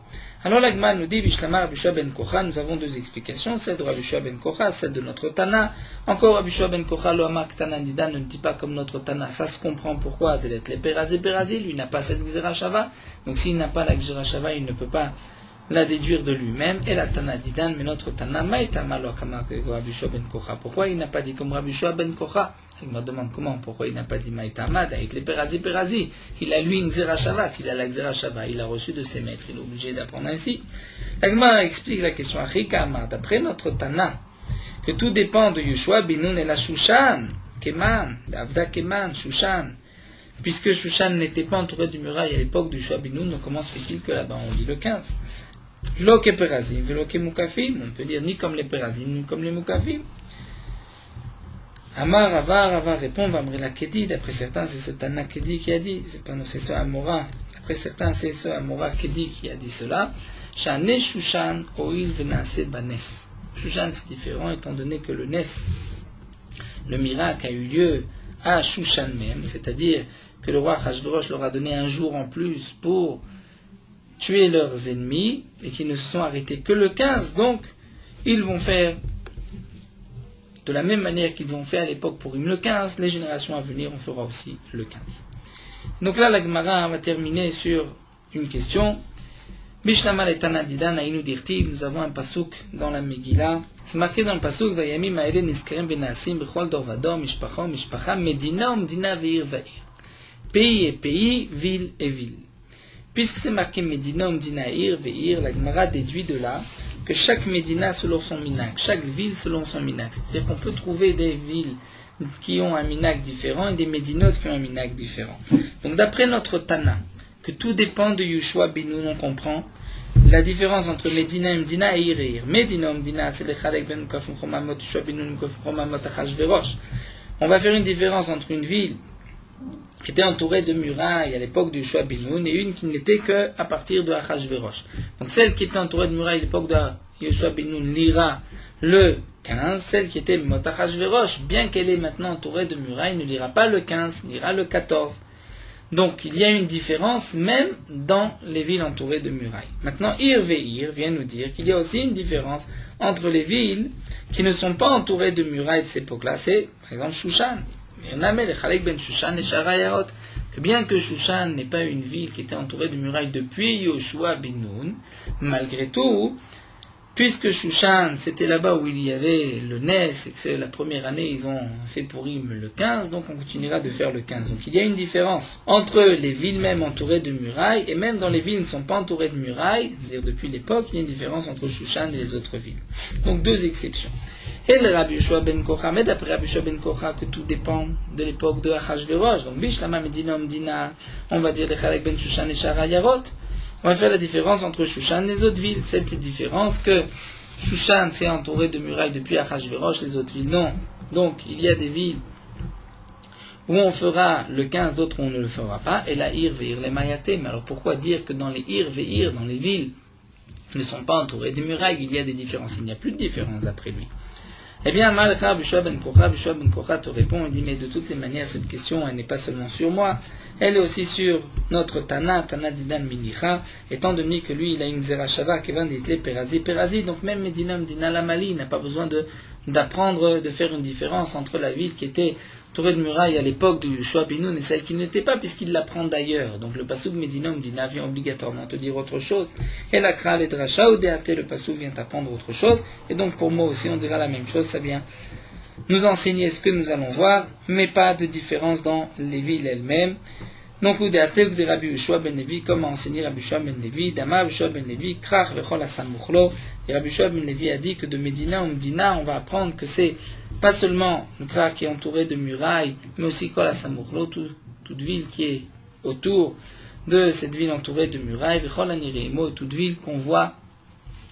Alors l'Agma nous dit, Bishlama Rabbi Yehoshua ben Kocha, nous avons deux explications, celle de Rabbi Yehoshua ben Kocha, celle de notre Tana. Encore Rabbi Yehoshua ben Kocha, lo amak Tana Nida, ne dit pas comme notre Tana, ça se comprend pourquoi, de l'être les Perazé, lui n'a pas cette Gzera Shava, donc s'il n'a pas la Gzera Shava, il ne peut pas la déduire de lui-même, et la Tana Didan, mais notre Tana, Maïtama lo akamak Rabbi Yehoshua ben Kocha. Pourquoi il n'a pas dit comme Rabbi Yehoshua ben Kocha? Il me demande comment, pourquoi il n'a pas dit Maïtama, avec les Perazé. Il a lui une Gzera Shava, s'il a la Gzera Shava, il a reçu de ses maîtres, il est obligé d'apprendre ainsi. L'Agma explique la question à Chikama, d'après notre Tana, que tout dépend de Yehoshua Binoun et la Shushan, Keman, Avda Keman, Shushan. Puisque Shushan n'était pas entouré de murailles à l'époque de Yehoshua Binoun, donc comment se fait-il que là-bas on dit le 15? Loke Perazim, Veloke Mukafim, on peut dire ni comme les Perazim, ni comme les Mukafim. Amar Rava répond, Vamrila Kedi, d'après certains c'est ce Tana Kedi qui a dit, c'est pas c'est ce Amora, d'après certains c'est ce Amora Kedi qui a dit cela. Shane Shushan Oil Venase Banes. Shushan c'est différent étant donné que le Nes, le miracle a eu lieu à Shushan même, c'est-à-dire que le roi Achashverosh leur a donné un jour en plus pour tuer leurs ennemis et qu'ils ne se sont arrêtés que le 15, donc ils vont faire de la même manière qu'ils ont fait à l'époque pour le 15, les générations à venir on fera aussi le 15. Donc là la Gemara va terminer sur une question. Bishlama et Tanadidan Aïnou Dirtiv, nous avons un pasouk dans la Megillah. C'est marqué dans le pasouk Vayami Maële Niskerem Benasim Bechol Dor Vador Mishpacha Mishpacha Medina Umdina Veir Vair. Pays et pays, ville et ville. Puisque c'est marqué Medina Umdina Ir Veir, la Gemara déduit de là que chaque Medina selon son minag, chaque ville selon son minag. C'est-à-dire qu'on peut trouver des villes qui ont un minag différent et des médinotes qui ont un minag différent. Donc d'après notre Tana, que tout dépend de Yehoshua Binoun, on comprend la différence entre Medina et Mdina et Ir. Medina et Mdina, c'est le Chalek ben Mukafim Chomamot, Yehoshua Binoun Mukafim Chomamot Achashverosh. On va faire une différence entre une ville qui était entourée de murailles à l'époque de Yehoshua Binoun et une qui n'était qu'à partir de Achashverosh. Donc celle qui était entourée de murailles à l'époque de Yehoshua Binoun lira le 15, celle qui était Mot Achashverosh, bien qu'elle est maintenant entourée de murailles, ne lira pas le 15, lira le 14. Donc il y a une différence même dans les villes entourées de murailles. Maintenant, Ir Veir vient nous dire qu'il y a aussi une différence entre les villes qui ne sont pas entourées de murailles de cette époque-là. C'est par exemple Shushan. Que bien que Shushan n'est pas une ville qui était entourée de murailles depuis Yehoshua Binoun, malgré tout, puisque Shushan, c'était là-bas où il y avait le Nes, et que c'est la première année, ils ont fait Purim le 15, donc on continuera de faire le 15. Donc il y a une différence entre les villes même entourées de murailles, et même dans les villes qui ne sont pas entourées de murailles, c'est-à-dire depuis l'époque, il y a une différence entre Shushan et les autres villes. Donc deux exceptions. Et le Rabbi Yehoshua ben Kocha, mais d'après Rabbi Yehoshua ben Kocha, que tout dépend de l'époque de Achashverosh. Donc Bishlama Medina Umdina, on va dire le Chalek ben Shushan et Sharayarot. On va faire la différence entre Shushan et les autres villes. Cette différence que Shushan s'est entouré de murailles depuis Achashverosh, les autres villes non. Donc il y a des villes où on fera le 15, d'autres où on ne le fera pas. Et la Ir Veir les Mayaté. Mais alors pourquoi dire que dans les Ir Veir, dans les villes qui ne sont pas entourées de murailles, il y a des différences? Il n'y a plus de différence d'après lui. Eh bien, Malcha Yehoshua ben Kocha te répond et dit, mais de toutes les manières, cette question, elle n'est pas seulement sur moi, Elle est aussi sur notre Tana Didan Minicha, étant donné que lui, il a une Zerachava qui va d'Itle Perazi, donc même Medina Medina Lamali n'a pas besoin d'apprendre, de faire une différence entre la ville qui était entourée de murailles à l'époque du Yoshua ben Nun et celle qui n'était pas, puisqu'il l'apprend d'ailleurs. Donc le Passouk Medina Medina vient obligatoirement te dire autre chose. Et la Kral et Dracha ou Deate, le Passouk vient t'apprendre autre chose. Et donc pour moi aussi, on dira la même chose, ça vient nous enseigner ce que nous allons voir, mais pas de différence dans les villes elles-mêmes. Donc, ou de Rabbi Yoshua ben Levi, comme a enseigné Rabbi Yoshua ben Levi, Dama Rabbi Yoshua ben Levi, Krach vechol asamuchlo. Et Rabbi Yoshua ben Levi a dit que de Médina ou Medina, on va apprendre que c'est pas seulement le Krach qui est entouré de murailles, mais aussi kol asamuchlo, toute ville qui est autour de cette ville entourée de murailles, vechol anireimo, toute ville qu'on voit,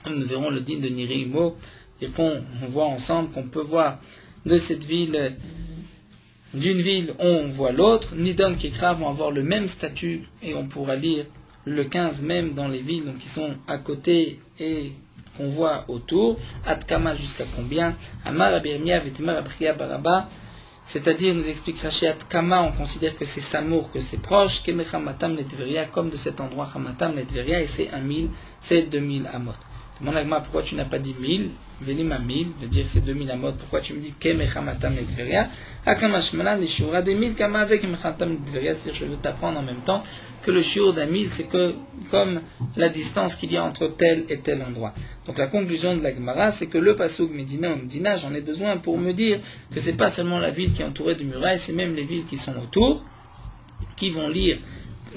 nous verrons le din de Nireimo, et qu'on voit ensemble, qu'on peut voir de cette ville, d'une ville on voit l'autre, Nidon Kekra vont avoir le même statut, et on pourra lire le 15 même dans les villes donc, qui sont à côté et qu'on voit autour, Atkama jusqu'à combien, Amar Abirmia Vetemar Abria Baraba, c'est-à-dire nous explique Rashi Atkama, on considère que c'est Samour, que c'est proche, Kemechamatam Letveria, comme de cet endroit Hamatam Letveria, et c'est 1000, c'est 2000 amot. Demande à Gma, pourquoi tu n'as pas dit 1000 Velim à 1000, de dire c'est 2000 amot, pourquoi tu me dis Kemechamatam Letveria Akamashmalan, les shiura des 1000, Kama avec Kemechamatam Letveria, c'est-à-dire je veux t'apprendre en même temps que le shiur d'un 1000, c'est que comme la distance qu'il y a entre tel et tel endroit. Donc la conclusion de la Gemara, c'est que le Passouk Medina ou Medina, j'en ai besoin pour me dire que c'est pas seulement la ville qui est entourée de murailles, c'est même les villes qui sont autour, qui vont lire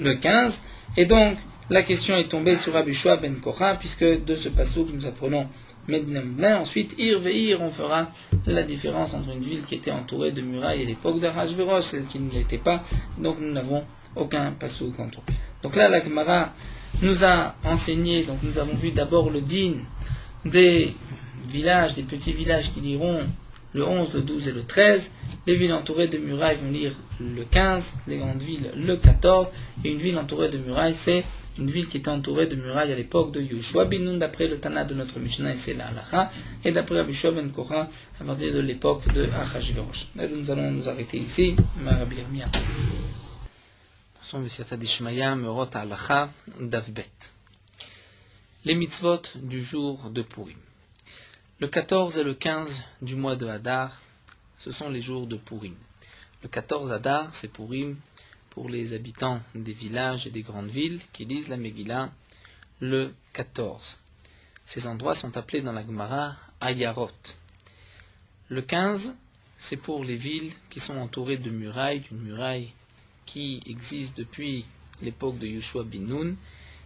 le 15, et donc la question est tombée sur Rabbi Yoshua ben Kocha, puisque de ce Passouk nous apprenons Medina Medina. Ensuite, Ir Ve'ir, on fera la différence entre une ville qui était entourée de murailles à l'époque d'Achashverosh, celle qui ne l'était pas, donc nous n'avons aucun Passouk entre eux. Donc là, la Gemara nous a enseigné, donc nous avons vu d'abord le din des villages, des petits villages qui liront le 11, le 12 et le 13. Les villes entourées de murailles vont lire le 15, les grandes villes le 14, et une ville entourée de murailles, c'est une ville qui était entourée de murailles à l'époque de Yoshua ben Nun, d'après le Tana de notre Mishnah, et c'est la Halacha, et d'après Rabbi Yoshua ben Kocha, à partir de l'époque de Achashverosh. Nous allons nous arrêter ici. Rabbi Yirmiyah. Les mitzvot du jour de Purim. Le 14 et le 15 du mois de Hadar, ce sont les jours de Purim. Le 14 Hadar, c'est Purim pour les habitants des villages et des grandes villes qui lisent la Megillah le 14. Ces endroits sont appelés dans la Gemara Ayarot. Le 15, c'est pour les villes qui sont entourées de murailles, d'une muraille qui existe depuis l'époque de Yoshua ben Nun,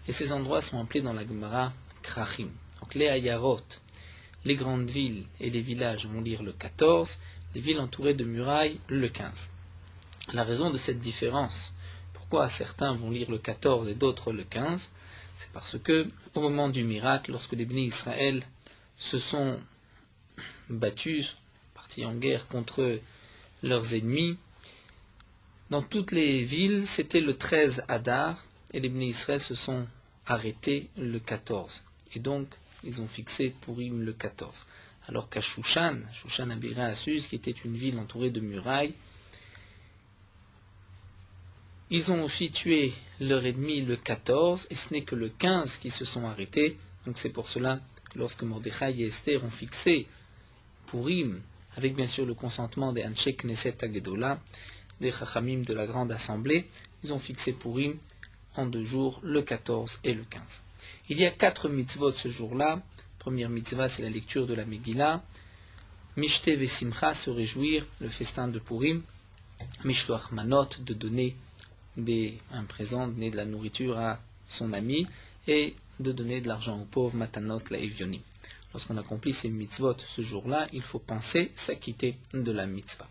et ces endroits sont appelés dans la Gemara Krachim. Donc les Ayarot, les grandes villes et les villages vont lire le 14, les villes entourées de murailles le 15. La raison de cette différence, pourquoi certains vont lire le 14 et d'autres le 15, c'est parce que au moment du miracle, lorsque les bénis Israël se sont battus, partis en guerre contre leurs ennemis, dans toutes les villes, c'était le 13 Hadar, et les bénis Israël se sont arrêtés le 14. Et donc, ils ont fixé Purim le 14. Alors qu'à Shushan Abira à Suse, qui était une ville entourée de murailles, ils ont aussi tué leur ennemi le 14, et ce n'est que le 15 qui se sont arrêtés. Donc c'est pour cela que lorsque Mordechai et Esther ont fixé Purim, avec bien sûr le consentement des Anshe Knesset Agedola, des Chachamim de la Grande Assemblée, ils ont fixé Purim en 2 jours, le 14 et le 15. Il y a 4 mitzvot ce jour-là. Première mitzvah, c'est la lecture de la Megillah. Mishte vesimcha, se réjouir, le festin de Purim. Mishloach manot, de donner un présent, donner de la nourriture à son ami, et de donner de l'argent aux pauvres, matanot la evionim. Lorsqu'on accomplit ces mitzvot ce jour-là, il faut penser s'acquitter de la mitzvah.